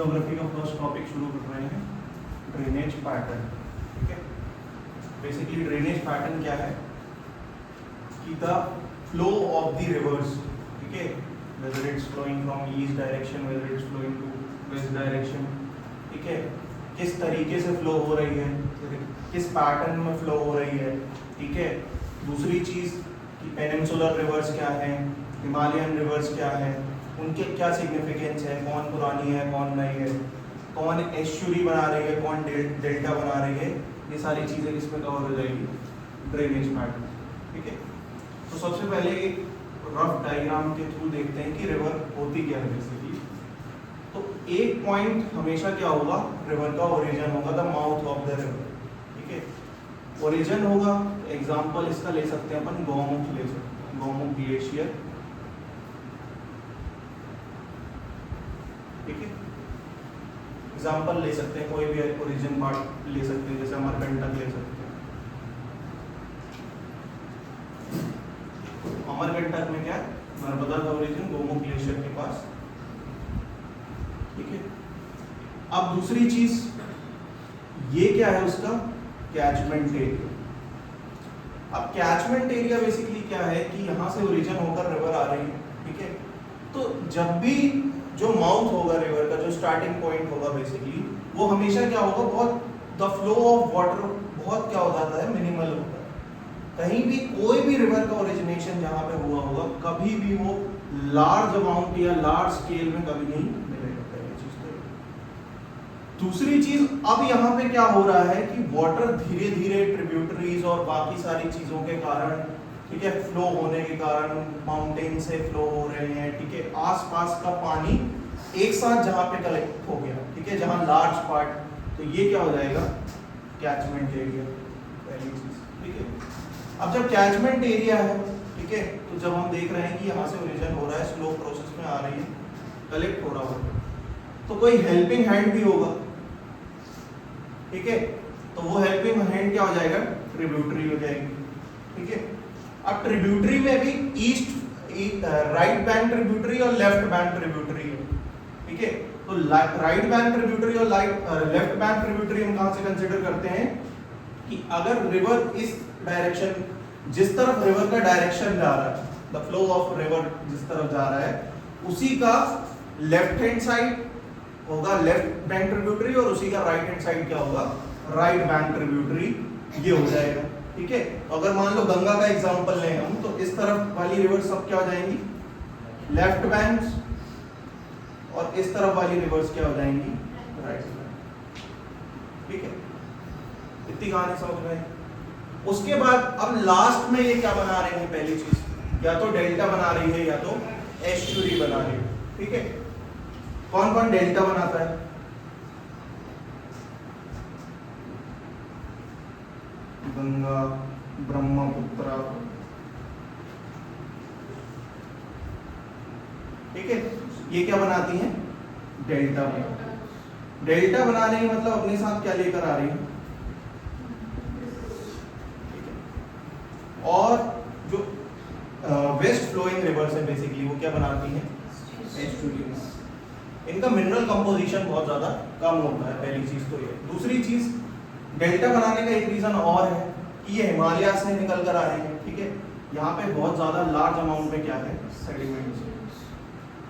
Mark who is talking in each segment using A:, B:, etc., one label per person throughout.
A: Geography का first topic शुरू कर रहे हैं, ड्रेनेज पैटर्न। ठीक है, बेसिकली ड्रेनेज पैटर्न क्या है कि the flow of the rivers, ठीक है, whether it's flowing from east direction, whether it's flowing to west direction, ठीक है, किस तरीके से फ्लो हो रही है, किस पैटर्न में फ्लो हो रही है। ठीक है, दूसरी चीज़ कि पेनिनसुलर रिवर्स क्या है, हिमालयन रिवर्स क्या है, उनके क्या सिग्निफिकेंस है, कौन पुरानी है कौन नहीं है, कौन एस्चुरी बना रही है कौन डेल्टा बना रही है, ये सारी चीज़ें इसमें कवर हो जाएगी ड्रेनेज पैटर्न। ठीक है, तो सबसे पहले एक रफ डायग्राम के थ्रू देखते हैं कि रिवर होती क्या है बेसिकली। तो एक पॉइंट हमेशा क्या होगा, रिवर का ओरिजिन होगा the mouth of the river. ठीक है, ओरिजिन होगा, एग्जाम्पल इसका ले सकते हैं अपन, गौमुख ले सकते हैं, गौमुख ग्लेशियर। ठीक है, एग्जाम्पल ले सकते हैं, कोई भी ओरिजिन पार्ट ले सकते हैं, जैसे अमरकंटक ले सकते हैं। अमरकंटक में क्या है, नर्मदा का ओरिजिन गौमुख ग्लेशियर के पास। ठीक है, अब दूसरी चीज ये क्या है, उसका कैचमेंट एरिया। अब कैचमेंट एरिया बेसिकली क्या है कि यहाँ से ओरिजिन होकर रिवर आ रही है। ठीक है, तो जब भी जो माउथ होगा रिवर का, जो स्टार्टिंग पॉइंट होगा बेसिकली, वो हमेशा क्या होगा, बहुत द फ्लो ऑफ वाटर बहुत क्या हो जाता है, मिनिमल होता है। कहीं भी कोई भी रिवर का ओरिजिनेशन जहाँ पे हुआ होगा, कभी भी वो लार्ज अमाउंट या लार्ज स्केल में कभी नहीं मिलेगा, पहली चीज तो। दूसरी चीज, अब यहाँ पे क्या हो रहा है कि वाटर धीरे धीरे ट्रिब्यूटरीज और बाकी सारी चीजों के कारण, ठीक है, फ्लो होने के कारण माउंटेन से फ्लो हो रहे हैं। ठीक है, आसपास का पानी एक साथ जहाँ पे कलेक्ट हो गया, ठीक है, जहाँ लार्ज पार्ट, तो ये क्या हो जाएगा, कैचमेंट एरिया, पहली चीज। ठीक है, अब जब कैचमेंट एरिया है, ठीक है, तो जब हम देख रहे हैं कि यहाँ से ओरिजिन हो रहा है, स्लो प्रोसेस में आ रही है, कलेक्ट हो रहा होगा, तो कोई हेल्पिंग हैंड भी होगा। ठीक है, तो वो हेल्पिंग हैंड क्या हो जाएगा, ट्रिब्यूटरी हो जाएगी। ठीक है, अब ट्रिब्यूटरी में भी ईस्ट राइट बैंक ट्रिब्यूटरी और लेफ्ट बैंक ट्रिब्यूटरी है। ठीक है, तो राइट बैंक ट्रिब्यूटरी और लेफ्ट बैंक ट्रिब्यूटरी हम कहां से कंसीडर करते हैं कि अगर रिवर इस डायरेक्शन, जिस तरफ रिवर का डायरेक्शन जा रहा है, द फ्लो ऑफ रिवर जिस तरफ जा रहा है, उसी का लेफ्ट हैंड साइड होगा लेफ्ट बैंक ट्रिब्यूटरी और उसी का राइट हैंड साइड क्या होगा, राइट बैंक ट्रिब्यूटरी, ये हो जाएगा। ठीक है, तो अगर मान लो गंगा का एग्जांपल लें हम, तो इस तरफ वाली रिवर सब क्या हो जाएंगी, लेफ्ट बैंक, और इस तरफ वाली रिवर्स क्या हो जाएंगी, राइट बैंक। ठीक है, इतनी कहानी समझ में। उसके बाद अब लास्ट में ये क्या बना रही है, पहली चीज, या तो डेल्टा बना रही है या तो एस्चुरी बना रही है। ठीक है, कौन कौन डेल्टा बनाता है, गंगा, ब्रह्मपुत्र। ठीक है, ये क्या बनाती हैं, डेल्टा बनाती हैं। डेल्टा बना रही है मतलब अपने साथ क्या लेकर आ रही है, और जो वेस्ट फ्लोइंग रिवर्स है बेसिकली वो क्या बनाती हैं, एस्चुरीज। इनका मिनरल कंपोजिशन बहुत ज्यादा कम होता है, पहली चीज तो ये। दूसरी चीज, डेल्टा बनाने का एक रीजन और है कि ये हिमालय से निकल कर आ रही है। ठीक है, यहाँ पे बहुत ज्यादा लार्ज अमाउंट में क्या है, सेडिमेंट्स,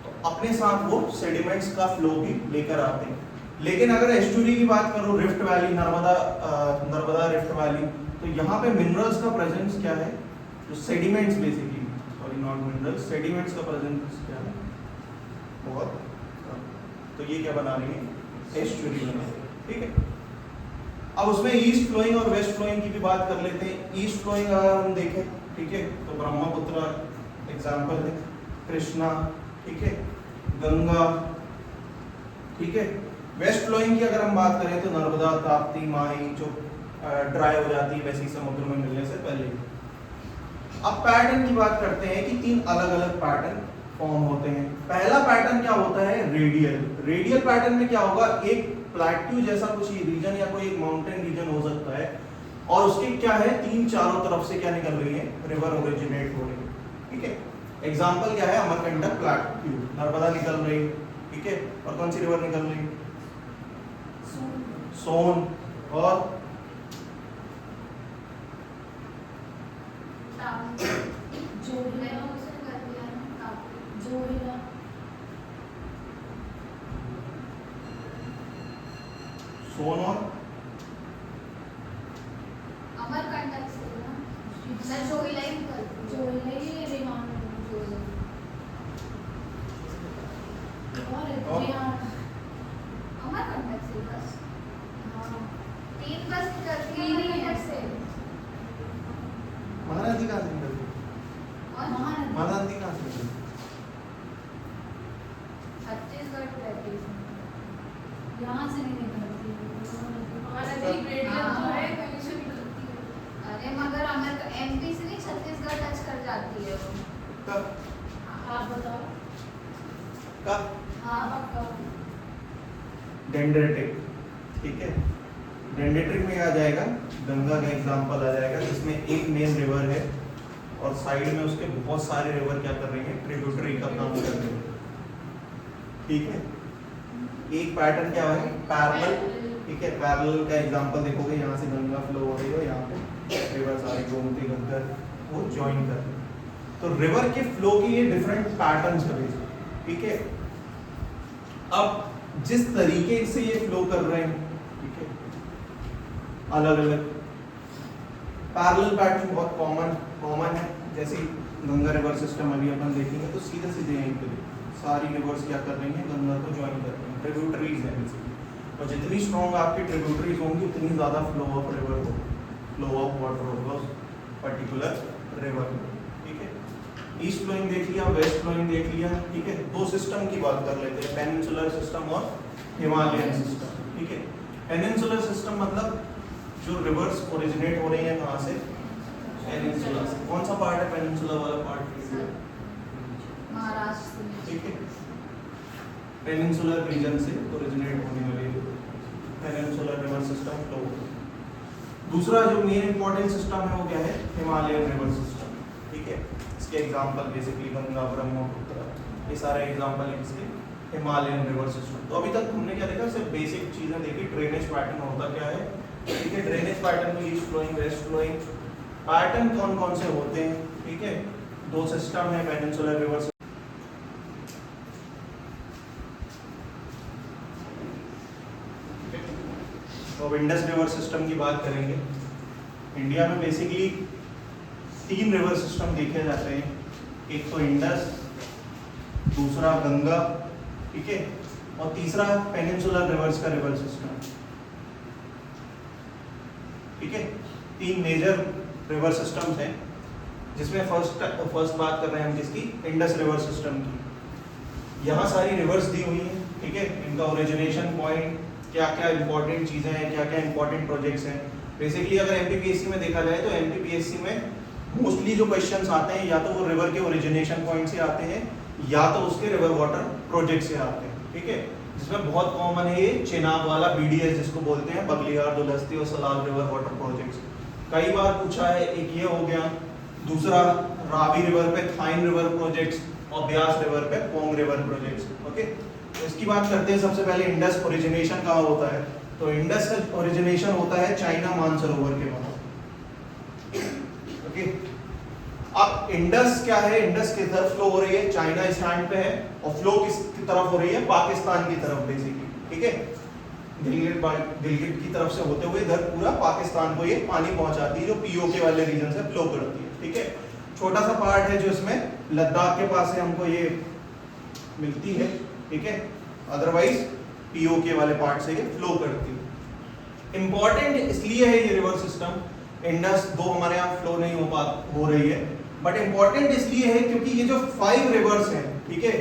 A: तो अपने साथ वो सेडिमेंट्स का फ्लो भी लेकर आते हैं। लेकिन अगर एस्चुरी की बात करो, rift valley, Narmada rift valley, तो यहाँ पे मिनरल्स का प्रेजेंस क्या है, जो sediments basically, sorry not minerals, sediments का प्रेजेंस क्या है, बहुत। तो ये क्या बना रही है, एस्चुरी बना रही है। ठीक है, अब उसमें ईस्ट फ्लोइंग और वेस्ट फ्लोइंग की भी बात कर लेते हैं। ईस्ट फ्लोइंग अगर हम देखें, ठीक है, तो ब्रह्मपुत्र एग्जाम्पल है, कृष्णा, ठीक है, गंगा। ठीक है, वेस्ट फ्लोइंग की अगर हम बात करें तो नर्मदा, ताप्ती, माही, जो ड्राई हो जाती है वैसी समुद्र में मिलने से पहले। अब पैटर्न की बात करते हैं कि 3 अलग अलग पैटर्न फॉर्म होते हैं। पहला पैटर्न क्या होता है, रेडियल। रेडियल पैटर्न में क्या होगा, एक प्लेट्यू जैसा कुछ रीजन या कोई एक माउंटेन रीजन हो सकता है, और उसके क्या है, 3 चारों तरफ से क्या निकल रही है, रिवर ओरिजिनेट हो रही है। ठीक है, एग्जाम्पल क्या है, अमरकंटक प्लेट्यू, नर्मदा निकल रही, ठीक है। और कौन सी रिवर निकल रही है? सोन। और सोन और
B: अमरकंटक से ना अमरकंटक से बस तीन बस निकलती है अमरकंटक से।
A: महानदी कहाँ से निकलती है?
B: और
A: महानदी कहाँ से निकलती है?
B: छत्तीसगढ़ रहती है।
C: यहाँ से नहीं निकलती
B: अरे मगर एमपी से नहीं छत्तीसगढ़ टच कर जाती है वो।
A: कब?
C: आप बताओ।
A: कब?
B: हाँ पक्का।
A: डेंड्रेटिक, ठीक है। डेंड्रेटिक में आ जाएगा, गंगा का एग्जांपल आ जाएगा जिसमें एक मेन रिवर है और साइड में उसके बहुत सारे रिवर क्या कर रहे हैं? ट्रिब्यूटरी का काम कर रहे हैं, ठीक है। एक पैटर्न क्या है? पैरेलल, ठीक है। पैरेलल का एग्जांपल देखोगे, यहाँ से गंगा फ्लो हो रही है, यहाँ पे रिवर सारी गोमती घग्गर वो ज्वाइन कर रहे हैं। तो रिवर के फ्लो की ये डिफरेंट पैटर्न्स है, ठीक है। अब जिस तरीके से ये फ्लो कर रहे हैं, ठीक है, अलग अलग पैरेलल पैटर्न बहुत कॉमन है। जैसे गंगा रिवर सिस्टम अभी अपन देखेंगे तो सीधे सीधे यहीं पे सारी रिवर्स क्या कर रही हैं? गंगा को ज्वाइन कर रही हैं, ट्रिब्यूटरीज है बेसिकली। और जितनी स्ट्रॉन्ग आपकी ट्रिब्यूटरीज होंगी उतनी ज़्यादा फ्लो ऑफ रिवर होगा, फ्लो ऑफ वाटर होगा उस पर्टिकुलर रिवर में, ठीक है। ईस्ट फ्लोइंग देख लिया, वेस्ट फ्लोइंग देख लिया, ठीक है। दो सिस्टम की बात कर लेते हैं, पेनिनसुलर सिस्टम और हिमालयन सिस्टम, ठीक है। पेनिनसुलर सिस्टम मतलब जो रिवर्स ओरिजिनेट हो रही है कहाँ से? पेनिनसुला से। कौन सा पार्ट है पेनिनसुला वाला पार्ट?
B: महाराष्ट्र से।
A: ठीक है, पेनिनसुलर रीजन से ओरिजिनेट होने वाली पेनिनसुलर रिवर सिस्टम फ्लो। दूसरा जो मेन इंपॉर्टेंट सिस्टम है वो क्या है? हिमालयन रिवर सिस्टम, ठीक है। इसके एग्जांपल बेसिकली गंगा, ब्रह्मपुत्र, ये सारे एग्जांपल हैं इसके हिमालयन रिवर सिस्टम। तो अभी तक हमने क्या देखा? सिर्फ बेसिक चीजें देखी। ड्रेनेज पैटर्न होता क्या है, ठीक है। ड्रेनेज पैटर्न में east flowing, west flowing pattern कौन कौन से होते हैं, ठीक है। दो सिस्टम है पेनिनसुलर रिवर। तो इंडस रिवर सिस्टम की बात करेंगे। इंडिया में बेसिकली 3 रिवर सिस्टम देखे जाते हैं, एक तो इंडस, दूसरा गंगा, ठीक है, और तीसरा पेनिनसुलर रिवर्स का रिवर सिस्टम, ठीक है। 3 मेजर रिवर सिस्टम्स हैं जिसमें फर्स्ट बात कर रहे हैं हम किसकी? इंडस रिवर सिस्टम की। यहाँ सारी रिवर्स दी हुई हैं, ठीक है। इनका ओरिजिनेशन पॉइंट, क्या क्या इंपॉर्टेंट चीज़ें हैं, क्या क्या इंपॉर्टेंट प्रोजेक्ट्स हैं। बेसिकली अगर एमपीपीएससी में देखा जाए तो एमपीपीएससी में मोस्टली जो क्वेश्चंस आते हैं या तो वो रिवर के ओरिजिनेशन पॉइंट से आते हैं या तो उसके रिवर वाटर प्रोजेक्ट से आते हैं, ठीक है। जिसमें बहुत कॉमन है ये चेनाब वाला बीडीएस जिसको बोलते हैं, बगलियार, दुलहस्ती और सलाल रिवर वाटर प्रोजेक्ट्स। कई बार पूछा है, एक ये हो गया, दूसरा रावी रिवर पे थाइन रिवर प्रोजेक्ट्स और ब्यास रिवर पे पोंग रिवर प्रोजेक्ट्स, ओके। तो इसकी बात करते हैं। सबसे पहले इंडस ओरिजिनेशन कहाँ होता है? तो इंडस का ओरिजिनेशन होता है चाइना मानसरोवर के वहां, ओके। अब इंडस क्या है? इंडस की तरफ फ्लो हो रही है, चाइना स्टैंड पे है, और फ्लो किसकी तरफ हो रही है? पाकिस्तान की तरफ बेसिकली, ठीक है। गिलगित की तरफ से होते हुए इधर पूरा पाकिस्तान को ये पानी पहुंचाती है, जो पीओके वाले रीजन से फ्लो करती है, ठीक है। छोटा सा पार्ट है जो इसमें लद्दाख के पास से हमको ये मिलती है, ठीक है। अदरवाइज पीओके वाले पार्ट से ये फ्लो करती है। इंपॉर्टेंट इसलिए है ये रिवर सिस्टम, इंडस दो हमारे यहाँ फ्लो नहीं हो रही है, बट इंपॉर्टेंट इसलिए है क्योंकि ये जो 5 रिवर्स हैं, ठीक है,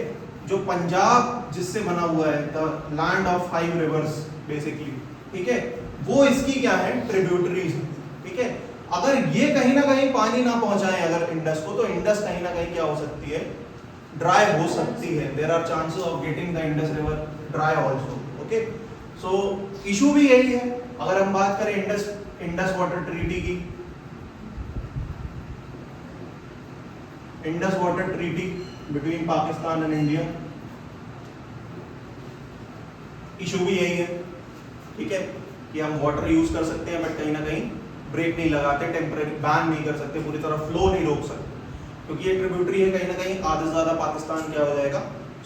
A: जो पंजाब जिससे बना हुआ है, the land of 5 reverse basically, ठीक है, वो इसकी क्या है? ट्रिब्यूटरीज है, ठीक है। अगर ये कहीं ना कहीं पानी ना पहुंचाए अगर इंडस को, तो इंडस कहीं ना कहीं क्या हो सकती है? ड्राई हो सकती है। There are chances of getting the Indus river dry also, okay. So issue भी यही है। अगर हम बात करें इंडस वाटर ट्रीटी की, Indus water treaty between Pakistan and India, issue भी यही है, ठीक है, कि हम वाटर यूज कर सकते हैं बट कहीं ना कहीं ब्रेक नहीं लगाते, टेम्परेरी बैन नहीं कर सकते, पूरी तरह फ्लो नहीं रोक सकते, क्योंकि ये ट्रिब्यूटरी है, कहीं ना कहीं आधे से ज्यादा पाकिस्तान क्या हो जाएगा,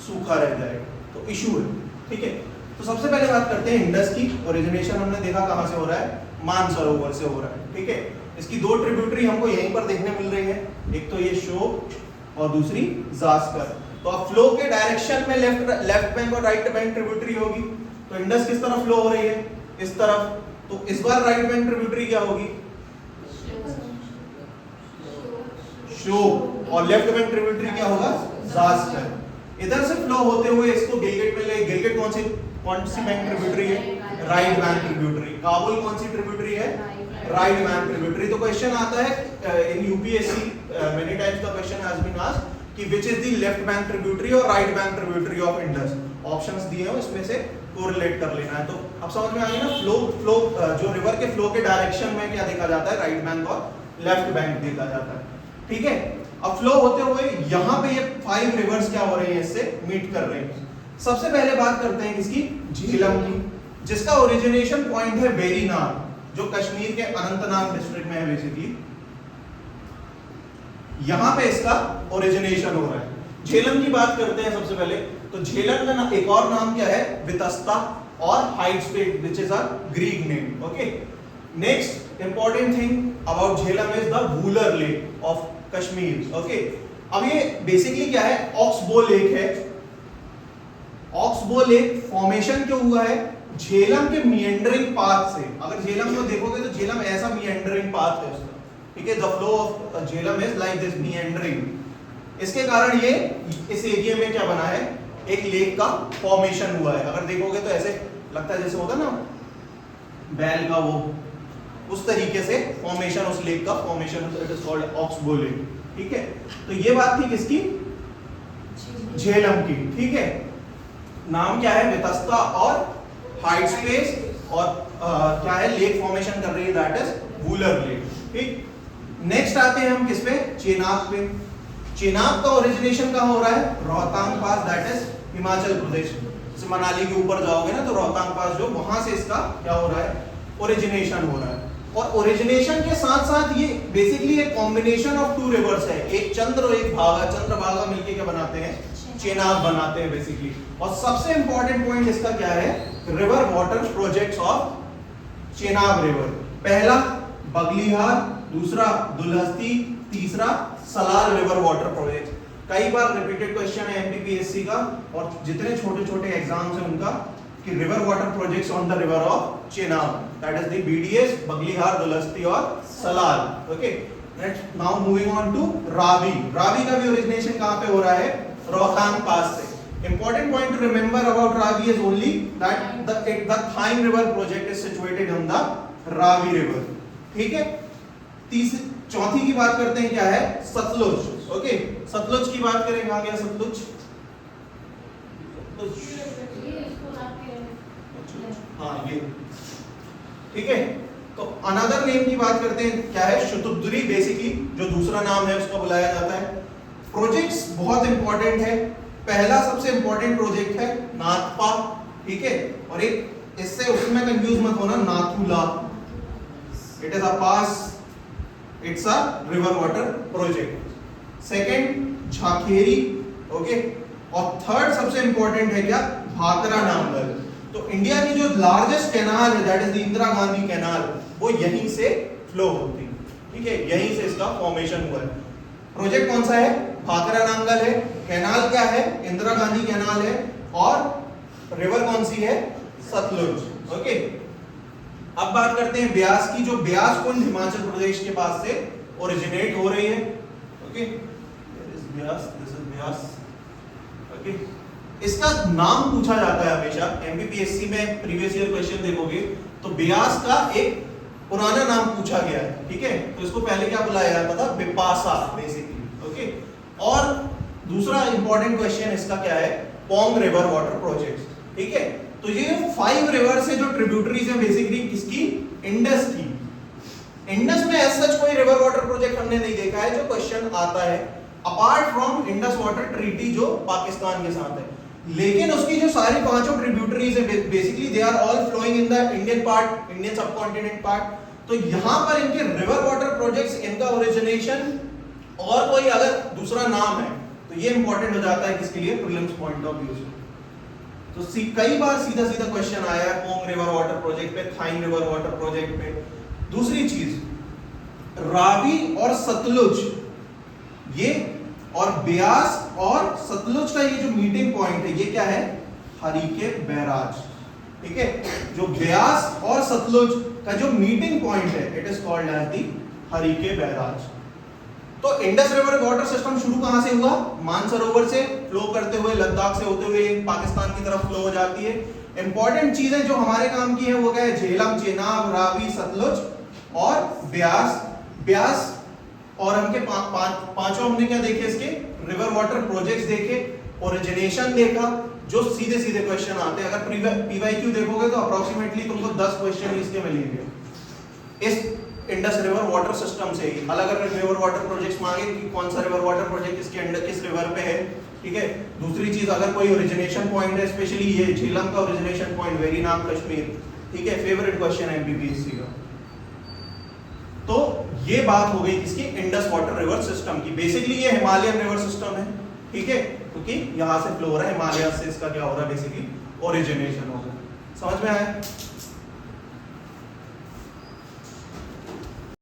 A: सूखा रह जाएगा, तो इशू है, ठीक है। तो सबसे पहले बात करते हैं इंडस की। ओरिजिनेशन हमने देखा कहाँ से हो रहा है, मानसरोवर से हो रहा है, ठीक है। इसकी दो ट्रिब्यूटरी हमको यहीं पर देखने मिल रही है, एक तो ये शोक और दूसरी जास्कर। तो अब फ्लो के डायरेक्शन में लेफ्ट बैंक और राइट बैंक ट्रिब्यूटरी होगी, तो इंडस किस तरफ फ्लो हो रही है, इस तरफ, तो इस बार राइट बैंक ट्रिब्यूटरी क्या होगी, शोक, और लेफ्ट बैंक ट्रिब्यूटरी क्या होगा, जास्कर। इधर से फ्लो होते हुए इसको गिलगिट में ले, गिलगिट कौन सी बैंक ट्रिब्यूटरी है, राइट बैंक ट्रिब्यूटरी। काबुल कौन सी ट्रिब्यूटरी है, राइट बैंक ट्रिब्यूटरी। तो क्वेश्चन आता है in UPSC, many times the question has been asked कि which is the left bank tributary और right bank tributary of Indus. Options दिए हैं, उसमें से कोरिलेट कर लेना है। तो अब समझ में आ गई ना, फ्लो जो रिवर के फ्लो के डायरेक्शन में क्या देखा जाता है, राइट बैंक और लेफ्ट बैंक देखा जाता है, ठीक है। अब फ्लो होते हुए यहाँ पे ये 5 रिवर्स क्या हो रही हैं, इससे मीट कर रहे हैं। सबसे पहले बात करते हैं किसकी, झेलम की, जिसका ओरिजिनेशन पॉइंट है वेरीनाग, जो कश्मीर के अनंतनाग डिस्ट्रिक्ट में है बेसिकली, यहां पे इसका ओरिजिनेशन हो रहा है। झेलम की बात करते हैं सबसे पहले, तो झेलम का एक और नाम क्या है, वितस्ता और Hydaspes, which is a Greek name, okay. Next important thing about Jhelum is the Wular lake of Kashmir, okay. अब ये बेसिकली क्या है, ऑक्सबो लेक है। ऑक्सबो लेक फॉर्मेशन क्यों हुआ है, झेलम के मिएंडरिंग पाथ से। अगर झेलम को देखोगे तो झेलम ऐसा मिएंडरिंग पाथ है उसका, ठीक है। The flow of Jhelum is like this meandering. इसके कारण ये इस एरिया में क्या बना है, एक लेक का फॉर्मेशन हुआ है। अगर देखोगे तो ऐसे लगता है जैसे होता ना बैल का वो, उस तरीके से फॉर्मेशन, उस लेक का formation, it is called oxbow lake, ठीक है। तो ये बात थी किसकी, झेलम की, ठीक है। नाम क्या है, वितस्ता और हाइट स्पेस, और क्या है, लेक फॉर्मेशन कर रही है, दैट इज वूलर लेक, ठीक। नेक्स्ट आते हैं हम किस पे, चेनाब पे। चेनाब का ओरिजिनेशन कहां हो रहा है, रोहतांग पास, दैट इज हिमाचल प्रदेश। जैसे मनाली के ऊपर जाओगे ना तो रोहतांग पास जो, वहां से इसका क्या हो रहा है, ओरिजिनेशन हो रहा है। और ओरिजिनेशन के साथ साथ ये बेसिकली एक कॉम्बिनेशन ऑफ 2 रिवर्स है, एक चंद्र और एक भागा, चंद्र भागा मिलके क्या बनाते हैं, चेनाब बनाते हैं बेसिकली। और सबसे इंपॉर्टेंट पॉइंट इसका क्या है, river water projects of Chenab river. पहला बगलीहार, दूसरा दुलहस्ती, तीसरा सलाल रिवर वाटर प्रोजेक्ट। कई बार रिपीटेड क्वेश्चन है एमपीपीएससी का, और जितने छोटे छोटे एग्जाम्स हैं उनका, कि river water projects on the river of Chenab, that is the BDS, Baglihar, Dulhasti और Salal, okay. Next now moving on to Ravi. Ravi का भी ओरिजिनेशन कहां पे हो रहा है, रोहतांग पास से। Important point to remember about Ravi is only that the Thyme River project is situated on the Ravi River, ठीक है। चौथी की बात करते हैं, क्या है, सतलुज, ओके। सतलुज की बात करें, कहां गया सतलुज, हाँ ये, ठीक है। तो अनदर नेम की बात करते हैं, क्या है, शतुद्री, बेसिकली जो दूसरा नाम है उसका बुलाया जाता है। प्रोजेक्ट्स बहुत इंपॉर्टेंट है। पहला सबसे इंपॉर्टेंट प्रोजेक्ट है नाथपा, ठीक है। और एक इससे उसमें कंफ्यूज मत होना, Nathula, it is a pass, it's a river water project. Second Jhakheri, okay. और थर्ड सबसे इंपॉर्टेंट है क्या, भाखरा नामगल। तो इंडिया की जो लार्जेस्ट कैनाल है, that is the Indira Gandhi canal, वो यहीं से फ्लो होती है, ठीक है, यहीं से इसका फॉर्मेशन हुआ है। प्रोजेक्ट कौन सा है, भाखरा नामगल है। कैनाल क्या है, इंदिरा गांधी कैनाल है। और रिवर कौन सी है, सतलुज, ओके। अब बात करते हैं ब्यास की, जो ब्यास कुंड हिमाचल प्रदेश के पास से ओरिजिनेट हो रही है, okay. Beas, this is Beas, okay. इसका नाम पूछा जाता है हमेशा, एमपीपीएससी में प्रीवियस ईयर क्वेश्चन देखोगे तो ब्यास का एक पुराना नाम पूछा गया है, ठीक है। तो इसको पहले क्या बुलाया जाता था, बिपासा, बेसिकली, ओके। और दूसरा इंपॉर्टेंट क्वेश्चन इसका क्या है, पोंग रिवर वाटर प्रोजेक्ट, ठीक है। तो ये 5 रिवर से जो ट्रिब्यूटरीज है बेसिकली किसकी, इंडस की। इंडस में ऐसा सच कोई रिवर वाटर प्रोजेक्ट हमने नहीं देखा है जो क्वेश्चन आता है, apart from Indus water treaty जो पाकिस्तान के साथ है। लेकिन उसकी जो सारी पांचों ट्रिब्यूटरीज है basically they are all flowing in the Indian part, Indian subcontinent part. तो यहां पर इनके रिवर वाटर प्रोजेक्ट्स, इनका ओरिजिनेशन और कोई अगर दूसरा नाम है तो ये इंपॉर्टेंट हो जाता है किसके लिए, प्रीलिम्स पॉइंट ऑफ व्यू से। तो कई बार सीधा सीधा क्वेश्चन आया है पोंग रिवर वाटर प्रोजेक्ट पे, थाइन रिवर वाटर प्रोजेक्ट पे। दूसरी चीज, रावी और सतलुज, ये और ब्यास और सतलुज का ये जो मीटिंग पॉइंट है ये क्या है, हरीके बैराज। ठीक है, जो ब्यास और सतलुज का जो मीटिंग पॉइंट है it is called as the Harike barrage. तो इंडस रिवर वाटर सिस्टम शुरू कहां से हुआ, मानसरोवर से फ्लो करते हुए लद्दाख से होते हुए पाकिस्तान की तरफ फ्लो हो जाती है। इंपॉर्टेंट चीजें जो हमारे काम की है वो क्या है, झेलम, चेनाब, रावी, सतलुज और ब्यास। ब्यास और हमके पांचों हमने क्या देखे, इसके रिवर वाटर प्रोजेक्ट्स देखे, ओरिजिनेशन देखा, जो सीधे सीधे क्वेश्चन आते हैं। अगर पीवाईक्यू देखोगे तो अप्रोक्सीमेटली तुमको 10 क्वेश्चन इसके मिलेंगे इस इंडस रिवर वाटर सिस्टम से ही। अलग अलग रिवर वाटर प्रोजेक्ट्स मांगे कि कौन सा रिवर वाटर प्रोजेक्ट इसके अंडर किस रिवर पे है। ठीक है, दूसरी चीज अगर कोई ओरिजिनेशन पॉइंट है, स्पेशली ये झेलम का ओरिजिनेशन पॉइंट, वेरीनाग कश्मीर। ठीक है, फेवरेट क्वेश्चन है एमपीपीएससी का। तो ये बात हो गई इसकी इंडस वाटर रिवर सिस्टम की। बेसिकली ये हिमालयन रिवर सिस्टम है। ठीक है, क्योंकि यहां से फ्लो हो रहा है, हिमालय से इसका क्या हो रहा है, बेसिकली ओरिजिनेशन हो रहा है। समझ में आया?